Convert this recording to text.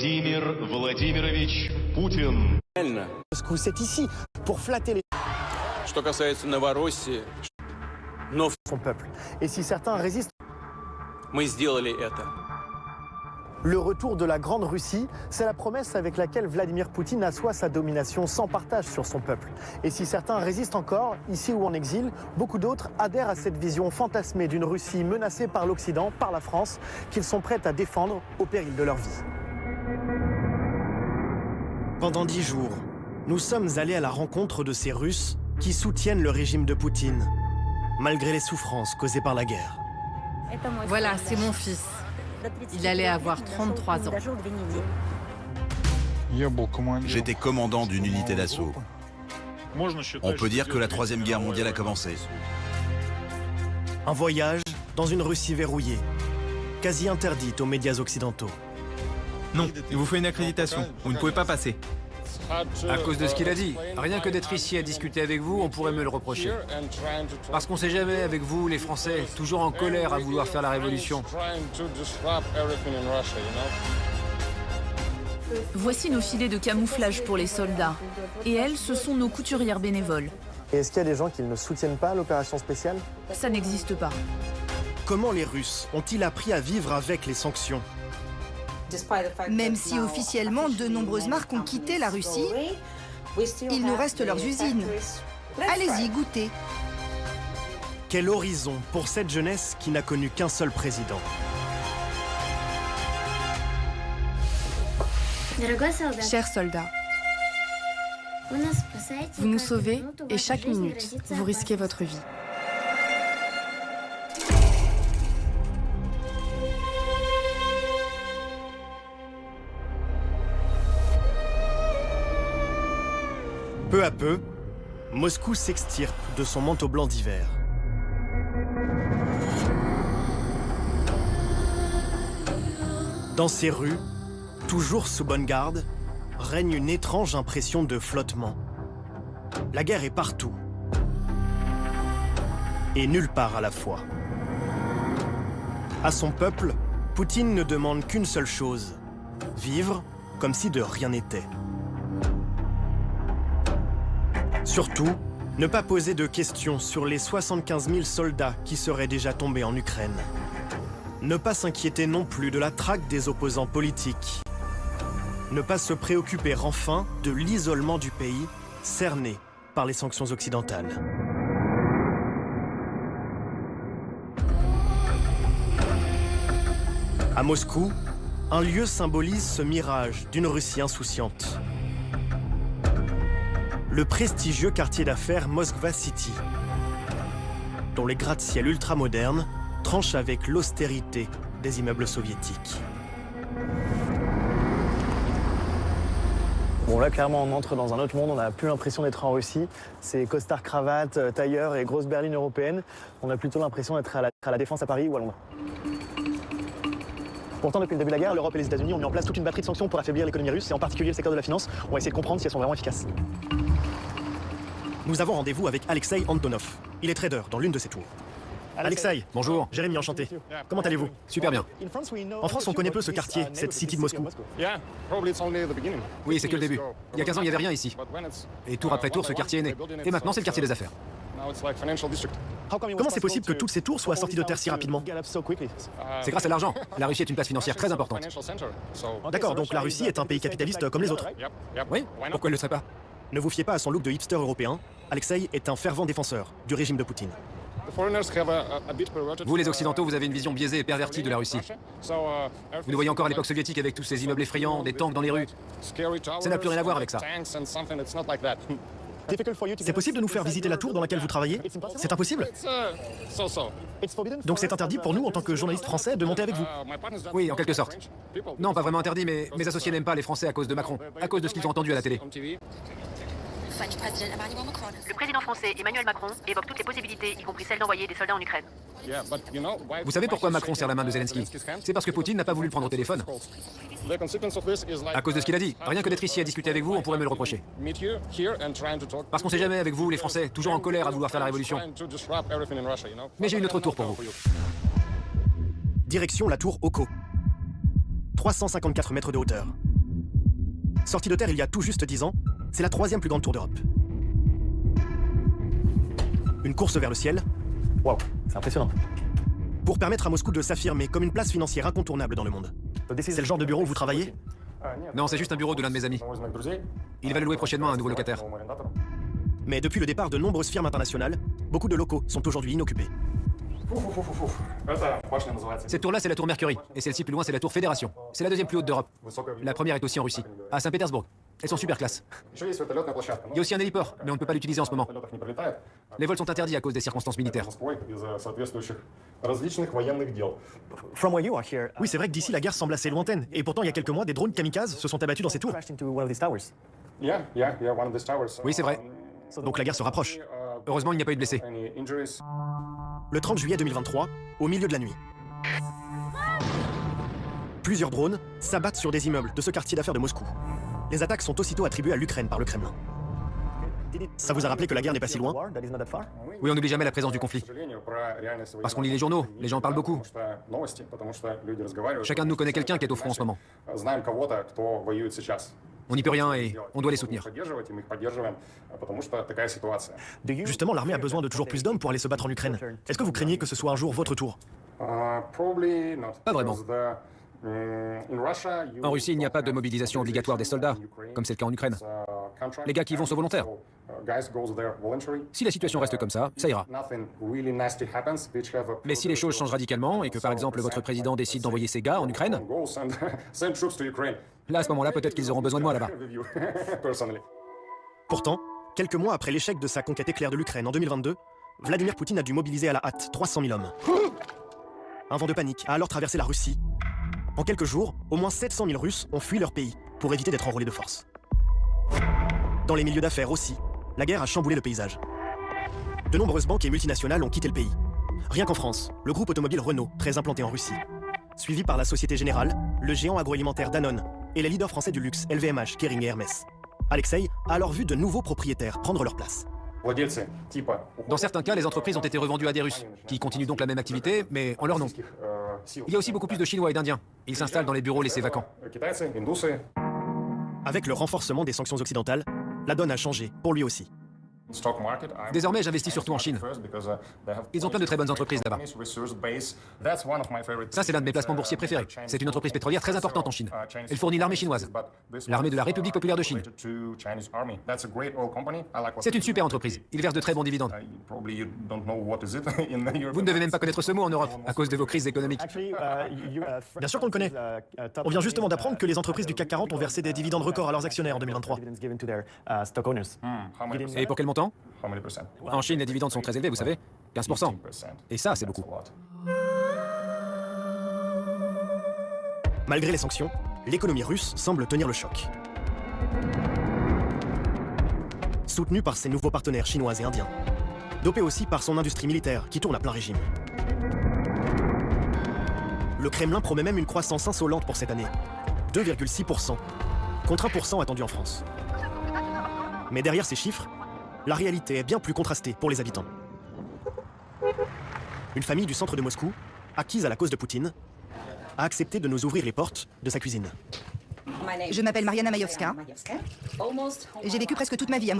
Владимир Владимирович Путин. Moscou, c'est ici pour flatter les... Что касается Новороссии, но son peuple. Et si certains résistent, мы сделали это. le retour de la Grande Russie, c'est la promesse avec laquelle Vladimir Poutine assoit sa domination sans partage sur son peuple. Et si certains résistent encore, ici ou en exil, beaucoup d'autres adhèrent à cette vision fantasmée d'une Russie menacée par l'Occident, par la France, qu'ils sont prêts à défendre au péril de leur vie. Pendant 10 jours, nous sommes allés à la rencontre de ces Russes qui soutiennent le régime de Poutine, malgré les souffrances causées par la guerre. Voilà, c'est mon fils. Il allait avoir 33 ans. J'étais commandant d'une unité d'assaut. On peut dire que la Troisième Guerre mondiale a commencé. Un voyage dans une Russie verrouillée, quasi interdite aux médias occidentaux. Non, il vous faut une accréditation. Vous ne pouvez pas passer. À cause de ce qu'il a dit. Rien que d'être ici à discuter avec vous, on pourrait me le reprocher. Parce qu'on sait jamais avec vous, les Français, toujours en colère à vouloir faire la révolution. Voici nos filets de camouflage pour les soldats. Et elles, ce sont nos couturières bénévoles. Et est-ce qu'il y a des gens qui ne soutiennent pas l'opération spéciale? Ça n'existe pas. Comment les Russes ont-ils appris à vivre avec les sanctions? Même si officiellement de nombreuses marques ont quitté la Russie, il nous reste leurs usines. Allez-y, goûtez. Quel horizon pour cette jeunesse qui n'a connu qu'un seul président. Chers soldats, vous nous sauvez et chaque minute, vous risquez votre vie. Peu à peu, Moscou s'extirpe de son manteau blanc d'hiver. Dans ces rues, toujours sous bonne garde, règne une étrange impression de flottement. La guerre est partout. Et nulle part à la fois. À son peuple, Poutine ne demande qu'une seule chose, vivre comme si de rien n'était. Surtout, ne pas poser de questions sur les 75 000 soldats qui seraient déjà tombés en Ukraine. Ne pas s'inquiéter non plus de la traque des opposants politiques. Ne pas se préoccuper enfin de l'isolement du pays, cerné par les sanctions occidentales. À Moscou, un lieu symbolise ce mirage d'une Russie insouciante. Le prestigieux quartier d'affaires Moskva City, dont les gratte-ciel ultramodernes tranchent avec l'austérité des immeubles soviétiques. Bon là, clairement, on entre dans un autre monde, on n'a plus l'impression d'être en Russie. C'est costard, cravate, tailleur et grosse berline européenne. On a plutôt l'impression d'être à la Défense à Paris ou à Londres. Pourtant, depuis le début de la guerre, l'Europe et les États-Unis ont mis en place toute une batterie de sanctions pour affaiblir l'économie russe, et en particulier le secteur de la finance. On va essayer de comprendre si elles sont vraiment efficaces. Nous avons rendez-vous avec Alexei Antonov. Il est trader dans l'une de ces tours. Alexei, Bonjour. Jérémy, enchanté. Comment allez-vous? Super bien. En France, on connaît peu ce quartier, cette city de Moscou. Oui, c'est que le début. Il y a 15 ans, il n'y avait rien ici. Et tour après tour, ce quartier est né. Et maintenant, c'est le quartier des affaires. Comment c'est possible que toutes ces tours soient sorties de terre si rapidement? C'est grâce à l'argent. La Russie est une place financière très importante. D'accord, donc la Russie est un pays capitaliste comme les autres. Oui, pourquoi elle ne le serait pas? Ne vous fiez pas à son look de hipster européen. Alexei est un fervent défenseur du régime de Poutine. Vous, les Occidentaux, vous avez une vision biaisée et pervertie de la Russie. Vous nous voyez encore à l'époque soviétique avec tous ces immeubles effrayants, des tanks dans les rues. Ça n'a plus rien à voir avec ça. C'est possible de nous faire visiter la tour dans laquelle vous travaillez? C'est impossible? Donc c'est interdit pour nous, en tant que journalistes français, de monter avec vous? Oui, en quelque sorte. Non, pas vraiment interdit, mais mes associés n'aiment pas les Français à cause de Macron, à cause de ce qu'ils ont entendu à la télé. Le président français Emmanuel Macron évoque toutes les possibilités, y compris celle d'envoyer des soldats en Ukraine. Vous savez pourquoi Macron serre la main de Zelensky? C'est parce que Poutine n'a pas voulu le prendre au téléphone. À cause de ce qu'il a dit. Rien que d'être ici à discuter avec vous, on pourrait me le reprocher. Parce qu'on sait jamais avec vous, les Français, toujours en colère à vouloir faire la révolution. Mais j'ai une autre tour pour vous. Direction la tour Oko. 354 mètres de hauteur. Sortie de terre il y a tout juste 10 ans, c'est la 3e plus grande tour d'Europe. Une course vers le ciel. Waouh, c'est impressionnant. Pour permettre à Moscou de s'affirmer comme une place financière incontournable dans le monde. C'est le genre de bureau où vous travaillez? Non, c'est juste un bureau de l'un de mes amis. Il va le louer prochainement à un nouveau locataire. Mais depuis le départ de nombreuses firmes internationales, beaucoup de locaux sont aujourd'hui inoccupés. Cette tour-là, c'est la tour Mercury. Et celle-ci, plus loin, c'est la tour Fédération. C'est la 2e plus haute d'Europe. La première est aussi en Russie, à Saint-Pétersbourg. Elles sont super classe. Il y a aussi un héliport, mais on ne peut pas l'utiliser en ce moment. Les vols sont interdits à cause des circonstances militaires. Oui, c'est vrai que d'ici la guerre semble assez lointaine. Et pourtant, il y a quelques mois, des drones kamikazes se sont abattus dans ces tours. Oui, c'est vrai. Donc la guerre se rapproche. Heureusement, il n'y a pas eu de blessés. Le 30 juillet 2023, au milieu de la nuit. Plusieurs drones s'abattent sur des immeubles de ce quartier d'affaires de Moscou. Les attaques sont aussitôt attribuées à l'Ukraine par le Kremlin. Ça vous a rappelé que la guerre n'est pas si loin? Oui, on n'oublie jamais la présence du conflit. Parce qu'on lit les journaux, les gens en parlent beaucoup. Chacun de nous connaît quelqu'un qui est au front en ce moment. On n'y peut rien et on doit les soutenir. Justement, l'armée a besoin de toujours plus d'hommes pour aller se battre en Ukraine. Est-ce que vous craignez que ce soit un jour votre tour? Pas vraiment. En Russie, il n'y a pas de mobilisation obligatoire des soldats, comme c'est le cas en Ukraine. Les gars qui y vont sont volontaires. Si la situation reste comme ça ira. Mais si les choses changent radicalement et que par exemple votre président décide d'envoyer ses gars en Ukraine, là à ce moment-là peut-être qu'ils auront besoin de moi là-bas. Pourtant, quelques mois après l'échec de sa conquête éclair de l'Ukraine en 2022, Vladimir Poutine a dû mobiliser à la hâte 300 000 hommes. Un vent de panique a alors traversé la Russie. En quelques jours, au moins 700 000 Russes ont fui leur pays pour éviter d'être enrôlés de force. Dans les milieux d'affaires aussi, la guerre a chamboulé le paysage. De nombreuses banques et multinationales ont quitté le pays. Rien qu'en France, le groupe automobile Renault, très implanté en Russie, suivi par la Société Générale, le géant agroalimentaire Danone et les leaders français du luxe LVMH, Kering et Hermès. Alexei a alors vu de nouveaux propriétaires prendre leur place. Dans certains cas, les entreprises ont été revendues à des Russes, qui continuent donc la même activité, mais en leur nom. Il y a aussi beaucoup plus de Chinois et d'Indiens. Ils s'installent dans les bureaux laissés vacants. Avec le renforcement des sanctions occidentales, la donne a changé, pour lui aussi. Désormais, j'investis surtout en Chine. Ils ont plein de très bonnes entreprises là-bas. Ça, c'est l'un de mes placements boursiers préférés. C'est une entreprise pétrolière très importante en Chine. Elle fournit l'armée chinoise, l'armée de la République populaire de Chine. C'est une super entreprise. Ils versent de très bons dividendes. Vous ne devez même pas connaître ce mot en Europe, à cause de vos crises économiques. Bien sûr qu'on le connaît. On vient justement d'apprendre que les entreprises du CAC 40 ont versé des dividendes records à leurs actionnaires en 2023. Et pour quel montant? En Chine, les dividendes sont très élevés, vous savez. 15%. Et ça, c'est beaucoup. Malgré les sanctions, l'économie russe semble tenir le choc. Soutenue par ses nouveaux partenaires chinois et indiens. Dopée aussi par son industrie militaire qui tourne à plein régime. Le Kremlin promet même une croissance insolente pour cette année. 2,6%, contre 1% attendu en France. Mais derrière ces chiffres, la réalité est bien plus contrastée pour les habitants. Une famille du centre de Moscou, acquise à la cause de Poutine, a accepté de nous ouvrir les portes de sa cuisine. Je m'appelle Mariana Mayovska. J'ai vécu presque toute ma vie à Moscou.